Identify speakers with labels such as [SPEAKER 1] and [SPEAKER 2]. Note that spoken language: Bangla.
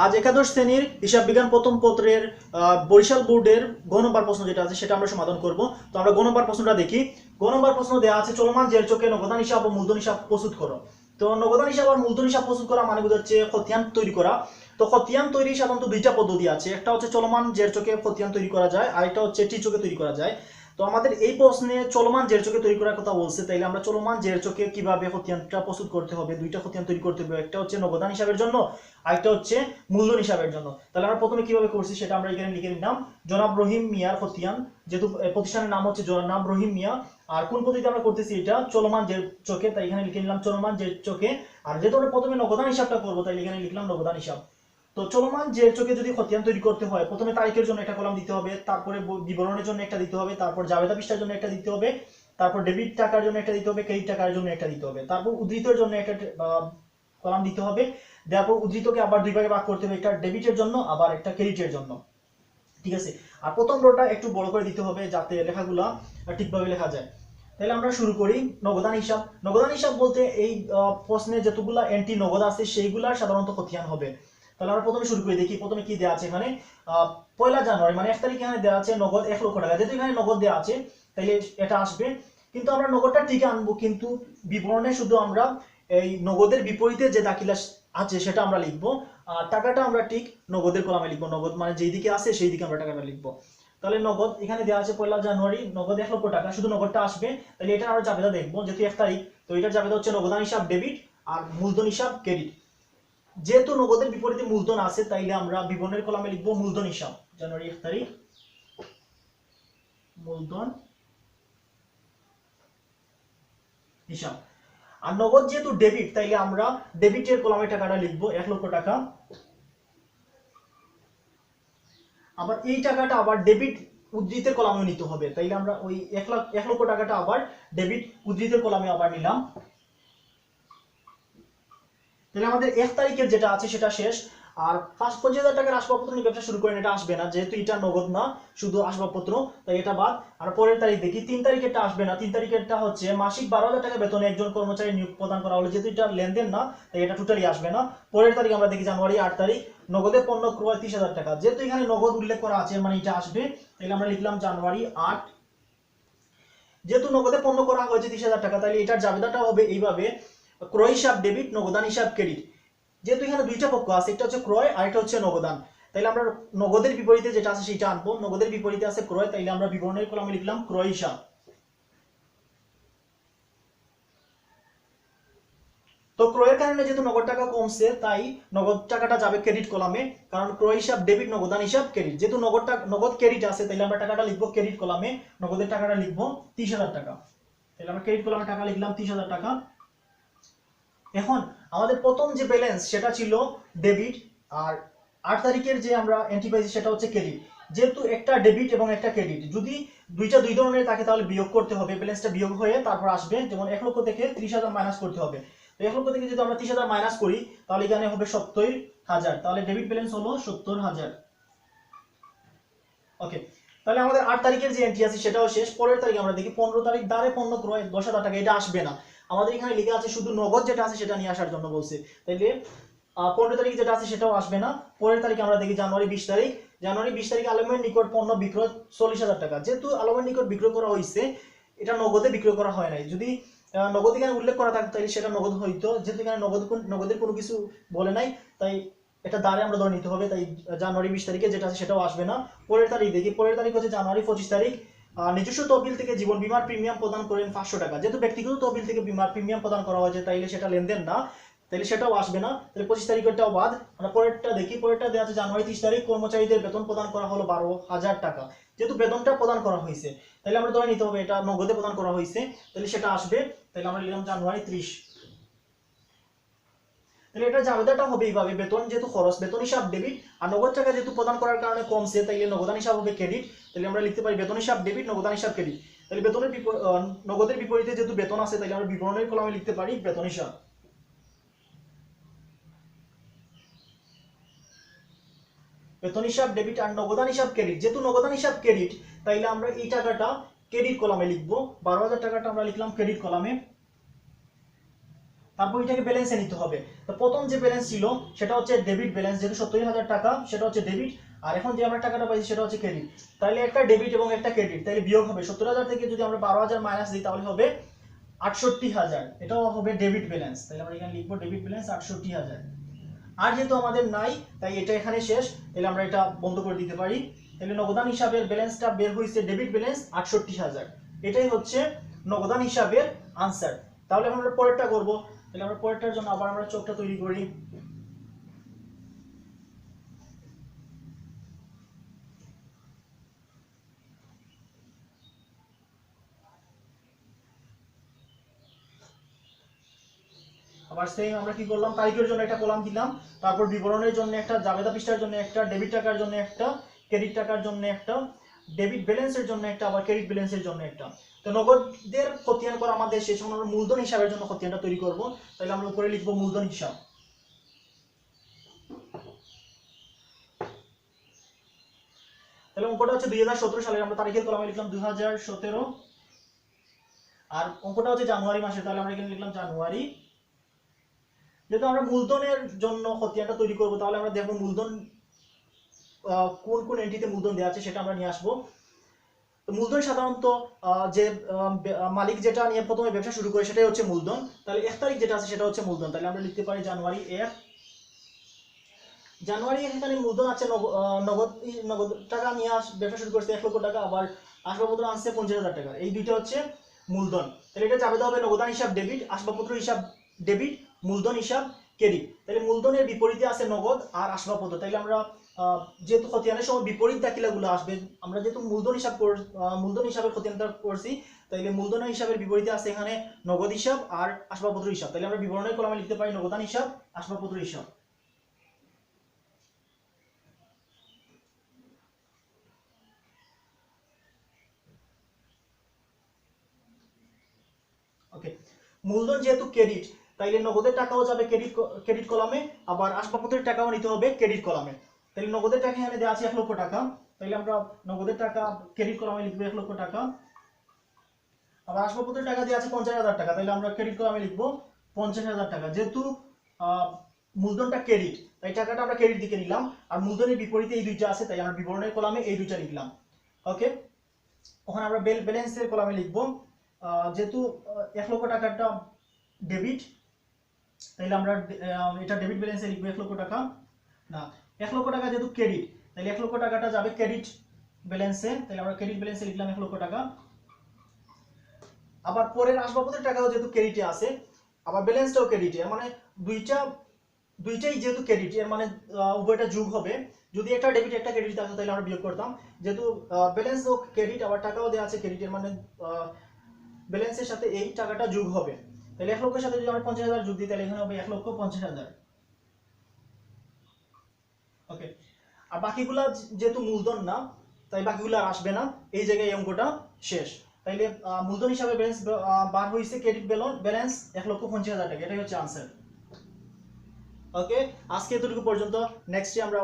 [SPEAKER 1] আজ একাদশ শ্রেণীর হিসাব বিজ্ঞান প্রথম পত্রের বরিশাল বোর্ডের গ নম্বর প্রশ্ন যেটা আছে সেটা আমরা সমাধান করব। তো আমরা গ নম্বর প্রশ্নটা দেখি। গ নম্বর প্রশ্ন দেওয়া আছে চলমান জের চোখে নগদান হিসাব ও মূলধন হিসাব প্রস্তুত করো। তো নগদান হিসাব আর মূলধন হিসাব প্রস্তুত করা মানে বোঝাচ্ছে খতিয়ান তৈরি করা। তো খতিয়ান তৈরি সাধারণত দুইটা পদ্ধতি আছে, একটা হচ্ছে চলমান জের চোখে খতিয়ান তৈরি করা যায়, আর একটা হচ্ছে টি চোখে তৈরি করা যায়। তো আমাদের এই প্রশ্নে চলমান জের চোখে তৈরি করার কথা বলছে, তাইলে আমরা চলমান জের চোখে কিভাবে খতিয়ানটা প্রস্তুত করতে হবে, দুইটা খতিয়ান তৈরি করতে হবে, একটা হচ্ছে নগদান হিসাবের জন্য আরেকটা হচ্ছে মূলধন হিসাবের জন্য। তাহলে আমরা প্রথমে কিভাবে করছি সেটা আমরা এখানে লিখে নিলাম। জনাব রহিম মিয়ার খতিয়ান, যেহেতু প্রতিষ্ঠানের নাম হচ্ছে জনাব রহিম মিয়া, আর কোন পদ্ধতিতে আমরা করতেছি এটা চলমান জের চোখে, তাই এখানে লিখে নিলাম চলমান জের চোখে। আর যেহেতু আমরা প্রথমে নগদান হিসাবটা করবো তাই এখানে লিখলাম নগদান হিসাব। তো চলমান জের চোখে যদি খতিয়ান তৈরি করতে হয় প্রথমে তারিখের জন্য একটা কলাম দিতে হবে, তারপরে বিবরণের জন্য একটা দিতে হবে, তারপর জাবেদা পৃষ্ঠার জন্য একটা দিতে হবে, তারপর ডেবিট টাকার জন্য একটা দিতে হবে, ক্রেডিট টাকার জন্য একটা দিতে হবে, তারপর উদ্ধৃতের জন্য একটা কলাম দিতে হবে। তারপর উদ্ধৃতকে আবার দুই ভাগে ভাগ করতে হবে, একটা ডেবিটের জন্য আবার একটা ক্রেডিটের জন্য। ঠিক আছে, আর প্রথম রোটা একটু বড় করে দিতে হবে যাতে লেখাগুলা ঠিকভাবে লেখা যায়। তাহলে আমরা শুরু করি নগদান হিসাব। নগদান হিসাব বলতে এই প্রশ্নে যতগুলা এন্ট্রি নগদ আছে সেইগুলার সাধারণত খতিয়ান হবে। তাহলে আমরা প্রথমে শুরু করে দেখি প্রথমে কি দেওয়া আছে এখানে। 1 জানুয়ারি মানে 1 তারিখ এখানে দেওয়া আছে নগদ 1 লক্ষ টাকা, যেহেতু এখানে নগদ দেওয়া আছে তাহলে এটা আসবে। কিন্তু আমরা নগদটা ঠিক আনবো, কিন্তু বিবরণে শুধু আমরা এই নগদের বিপরীতে যে দাখিলা আছে সেটা আমরা লিখবো, আর টাকাটা আমরা ঠিক নগদের কলামে লিখবো। নগদ মানে যেই দিকে আছে সেই দিকে আমরা টাকাটা লিখবো। তাহলে নগদ এখানে দেওয়া আছে 1 জানুয়ারি নগদ 1 লক্ষ টাকা, শুধু নগদটা আসবে। তাহলে এটা আমরা জাবেদা দেখবো, যেহেতু 1 তারিখ তো এটার জাবেদা হচ্ছে নগদান হিসাব ডেবিট আর মূলধন হিসাব ক্রেডিট। যেহেতু নগদের বিপরীতে মূলধন আছে তাইলে আমরা বিবরণের কলামে লিখবো মূলধন হিসাব, জানুয়ারি 1 তারিখ মূলধন হিসাব। আর নগদ যেহেতু ডেবিট তাইলে আমরা ডেবিটের কলামে টাকাটা লিখবো 1 লক্ষ টাকা। আবার এই টাকাটা আবার ডেবিট উদ্ধৃতের কলামে নিতে হবে, তাইলে আমরা ওই 1 লক্ষ টাকাটা আবার ডেবিট উদ্ধৃতের কলামে আবার নিলাম। তাহলে আমাদের 1 তারিখের যেটা আছে সেটা শেষ। আর 25,000 টাকার আসবাবপত্র নিয়ে ব্যবসা শুরু করেন, এটা আসবে না যেহেতু এটা নগদ না, শুধু আসবাবপত্র, তাই এটা বাদ। আর পরের তারিখ দেখি 3 তারিখেরটা আসবে না। 3 তারিখেরটা হচ্ছে মাসিক 12,000 টাকা বেতনে একজন কর্মচারী নিয়োগ প্রদান করা হলো, যেহেতু এটা লেনদেন না তাই এটা টোটালি আসবে না। পরের তারিখ আমরা দেখি জানুয়ারি 8 তারিখ নগদে পণ্য ক্রয় 30,000 টাকা, যেহেতু এখানে নগদ উল্লেখ করা আছে মানে এটা আসবে, তাহলে আমরা লিখলাম জানুয়ারি 8। যেহেতু নগদে পণ্য করা হয়েছে 30,000 টাকা তাহলে এটার জাবেদাটা হবে এইভাবে ক্রয় হিসাব ডেবিট নগদান হিসাব ক্রেডিট। যেহেতু এখানে দুইটা পক্ষ আছে, একটা হচ্ছে ক্রয় আর একটা হচ্ছে নগদান, তাইলে আমরা নগদের বিপরীতে যেটা আছে সেটা আনবো। নগদের বিপরীতে আছে ক্রয়, তাইলে আমরা বিবরণের কলামে লিখলাম ক্রয় হিসাব। তো ক্রয়ের কারণে যেহেতু নগদ টাকা কমছে তাই নগদ টাকাটা যাবে ক্রেডিট কলামে, কারণ ক্রয় হিসাব ডেবিট নগদান হিসাব ক্রেডিট। যেহেতু নগদ ক্রেডিট আছে তাইলে আমরা টাকাটা লিখবো ক্রেডিট কলামে, নগদের টাকাটা লিখবো 30,000 টাকা। তাহলে আমরা ক্রেডিট কলামে টাকা লিখলাম 30,000 টাকা। এখন আমাদের প্রথম যে ব্যালেন্স সেটা ছিল ডেবিট, আর 8 তারিখের যে আমরা এন্ট্রি পাইছি সেটা হচ্ছে ক্রেডিট। যেহেতু একটা ডেবিট এবং একটা ক্রেডিট, যদি দুই ধরনের থাকে তাহলে বিয়োগ করতে হবে, ব্যালেন্সটা বিয়োগ হয়ে তারপর আসবে। যেমন 1 লক্ষ থেকে 30,000 মাইনাস করতে হবে। তো 1 লক্ষ থেকে যদি আমরা 30,000 মাইনাস করি তাহলে এখানে হবে 70,000, তাহলে ডেবিট ব্যালেন্স হলো 70,000। ওকে, তাহলে আমাদের 8 তারিখের যে এন্ট্রি আছে সেটাও শেষ। পরের তারিখ আমরা দেখি 15 তারিখ দ্বারে পণ্য ক্রয় 10,000 টাকা, এটা আসবে না। আমাদের এখানে লেখা আছে শুধু নগদ যেটা আছে সেটা নিয়ে আসার জন্য বলছে, তাইলে 15 তারিখ যেটা আছে সেটাও আসবে না। পরের তারিখ আমরা দেখি জানুয়ারি 20 তারিখ। জানুয়ারি 20 তারিখ আলমের নিকট পণ্য বিক্রয় 40,000 টাকা, যেহেতু আলমের নিকট বিক্রয় করা হয়েছে এটা নগদে বিক্রয় করা হয় নাই। যদি নগদ এখানে উল্লেখ করা থাকতো তাহলে সেটা নগদ হইতো, যেহেতু এখানে নগদের কোনো কিছু বলে নাই তাই এটা দ্বারে আমরা ধরে নিতে হবে, তাই জানুয়ারি 20 তারিখে যেটা আছে সেটাও আসবে না। পরের তারিখ দেখি, পরের তারিখ হচ্ছে জানুয়ারি 25 তারিখ। নিজস্ব তহবিল থেকে জীবন বীমার প্রিমিয়াম প্রদান করেন 500 টাকা, যেহেতু ব্যক্তিগত তহবিল থেকে বীমার প্রিমিয়াম প্রদান করা হয়েছে তাইলে সেটা লেনদেন না, তাহলে সেটাও আসবে না। তাহলে 25 তারিখেরটাও বাদ। আমরা পরেরটা দেখি, পরেরটা দেওয়া আছে জানুয়ারি 30 তারিখ কর্মচারীদের বেতন প্রদান করা হলো 12,000 টাকা, যেহেতু বেতনটা প্রদান করা হয়েছে তাহলে আমরা ধরে নিতে হবে এটা নগদে প্রদান করা হয়েছে, তাহলে সেটা আসবে। তাহলে আমরা লিখলাম জানুয়ারি 30। তাহলে এটা জাবেদাটা হবে এইভাবে, বেতন যেহেতু খরচ বেতন হিসাব ডেবিট, আর নগদ টাকা যেহেতু প্রদান করার কারণে কমছে তাইলে নগদান হিসাব হবে ক্রেডিট। তাহলে আমরা লিখতে পারি বেতন হিসাব ডেবিট নগদান হিসাব ক্রেডিট। তাহলে নগদের বিপরীতে যেহেতু বেতন আছে তাহলে আমরা বিবরণের কলামে লিখতে পারি বেতন হিসাব। বেতন হিসাব ডেবিট আর নগদান হিসাব ক্রেডিট, যেহেতু নগদান হিসাব ক্রেডিট তাইলে আমরা এই টাকাটা ক্রেডিট কলামে লিখবো। 12,000 টাকাটা আমরা লিখলাম ক্রেডিট কলামে। তারপর এটাকে ব্যালেন্সে নিতে হবে। তো প্রথম যে ব্যালেন্স ছিল সেটা হচ্ছে ডেবিট ব্যালেন্স, যেহেতু 70,000 টাকা সেটা হচ্ছে ডেবিট, আর এখন যে আমরা টাকাটা পাইছি সেটা হচ্ছে ক্রেডিট। তাহলে একটা ডেবিট এবং একটা ক্রেডিট, তাহলে বিয়োগ হবে 70,000 থেকে যদি আমরা 12,000 মাইনাস দিই তাহলে হবে 68,000, এটাও হবে ডেবিট ব্যালেন্স। তাহলে আমরা এখানে লিখবো ডেবিট ব্যালেন্স 68,000। আর যেহেতু আমাদের নাই তাই এটা এখানে শেষ, তাহলে আমরা এটা বন্ধ করে দিতে পারি। তাহলে নগদান হিসাবের ব্যালেন্সটা বের হয়েছে ডেবিট ব্যালেন্স 68,000, এটাই হচ্ছে নগদান হিসাবের আনসার। তাহলে আমরা পরেরটা করব। তাহলে আমরা পরেরটার জন্য আবার আমরা চকটা তৈরি করি। আবার সেম আমরা কি করলাম, তারিখের জন্য একটা কলাম দিলাম, তারপর বিবরণের জন্য একটা, জাবেদা পৃষ্ঠার জন্য একটা, ডেবিট টাকার জন্য একটা, ক্রেডিট টাকার জন্য একটা, ডেবিট ব্যালেন্সের জন্য একটা, আবার ক্রেডিট ব্যালেন্সের জন্য একটা। তো নগদের খতিয়ান করা আমাদের শেষ, আমরা মূলধন হিসাবের জন্য খতিয়ানটা তৈরি করব। তাহলে আমরা উপরে লিখবো মূলধন হিসাব। তাহলে অঙ্কটা হচ্ছে 2017 সালের, আমরা তারিখের কলামে লিখলাম 2017, আর অঙ্কটা হচ্ছে জানুয়ারি মাসে, তাহলে আমরা এখানে লিখলাম জানুয়ারি। যেহেতু আমরা মূলধনের জন্য খতিয়ানটা তৈরি করব, তাহলে আমরা দেখবো মূলধন কোন কোন এন্ট্রিতে মূলধন দেওয়া আছে সেটা আমরা নিয়ে আসবো। তো মূলধন সাধারণত যে মালিক যেটা নিয়ে প্রথমে ব্যবসা শুরু করে সেটাই হচ্ছে মূলধন। তাহলে 1 তারিখ যেটা আছে সেটা হচ্ছে মূলধন, তাহলে আমরা লিখতে পারি জানুয়ারি 1। জানুয়ারি এখানে মূলধন আছে নগদ নগদ টাকা নিয়ে ব্যবসা শুরু করছে 1 লক্ষ টাকা, আবার আসবাবপত্র আনছে 50,000 টাকা, এই দুইটা হচ্ছে মূলধন। তাহলে এটা যাবে হবে নগদান হিসাব ডেবিট, আসবাবপত্র হিসাব ডেবিট, মূলধন হিসাব ক্রেডিট। তাহলে মূলধনের বিপরীতে আছে নগদ আর আসবাবপত্র। তাহলে আমরা যেহেতু খতিয়ানের সময় বিপরীত দাখিলাগুলো আসবে, আমরা যেহেতু মূলধন হিসাবে খতিয়ানটা করছি, তাহলে মূলধনের হিসাবের বিপরীতে আছে এখানে নগদ হিসাব আর আসবাবপত্র হিসাব। তাহলে আমরা বিবরণের কলামে লিখতে পারি নগদান হিসাব, আসবাবপত্র হিসাব। ওকে, মূলধন যেহেতু ক্রেডিট, তাইলে নগদের টাকাও যাবে ক্রেডিট কলামে, আবার আসবাবপত্রের টাকাও নিতে হবে ক্রেডিট কলামে। তাহলে নগদের টাকা এখানে দেওয়া আছে 1 লক্ষ টাকা, তাহলে আমরা নগদের টাকা ক্রেডিট কলামে লিখবো 1 লক্ষ টাকা। আবার আসবাবপত্রের টাকা দেওয়া আছে 50,000 টাকা, তাহলে আমরা ক্রেডিট কলামে লিখবো 50,000 টাকা। যেহেতু মূলধনটা ক্রেডিট, তাই টাকাটা আমরা ক্রেডিট দিকে নিলাম, আর মূলধনের বিপরীতে এই দুইটা আছে, তাই আমরা বিবরণের কলামে এই দুইটা লিখলাম। ওকে, ওখানে আমরা ব্যালেন্সের কলামে লিখবো যেহেতু 1 লক্ষ টাকাটা ডেবিট, তাহলে আমরা এটা ডেবিট ব্যালেন্সে লিখবো 1 লক্ষ টাকা। না, 1 লক্ষ টাকা যেহেতু ক্রেডিট, তাহলে 1 লক্ষ টাকাটা যাবে ক্রেডিট ব্যালেন্সে, তাহলে আমরা ক্রেডিট ব্যালেন্সে লিখলাম 1 লক্ষ টাকা। আবার পরের আসবাবপত্রের টাকাও যেহেতু ক্রেডিটে আছে, আবার ব্যালেন্সটাও ক্রেডিটে, মানে দুইটাই যেহেতু ক্রেডিট, এর মানে উভয়টা যোগ হবে। যদি একটা ডেবিট একটা ক্রেডিট থাকতো তাহলে আমরা বিয়োগ করতাম। যেহেতু ব্যালেন্সও ক্রেডিট আবার টাকাও দেওয়া আছে ক্রেডিটের, মানে ব্যালেন্সের সাথে এই টাকাটা যোগ হবে। তাহলে 1 লক্ষের সাথে যদি আমরা 50,000 যোগ দিই তাহলে এখানে হবে 1,50,000। ওকে, আর বাকিগুলা যেহেতু মূলধন না, তাই বাকিগুলো আর আসবে না, এই জায়গায় এই অঙ্কটা শেষ। তাইলে মূলধন হিসাবে ব্যালেন্স বার হয়েছে ক্রেডিট ব্যালেন্স 1,50,000 টাকা, এটাই হচ্ছে আনসার। ওকে, আজকে এতটুকু পর্যন্ত। নেক্সটে আমরা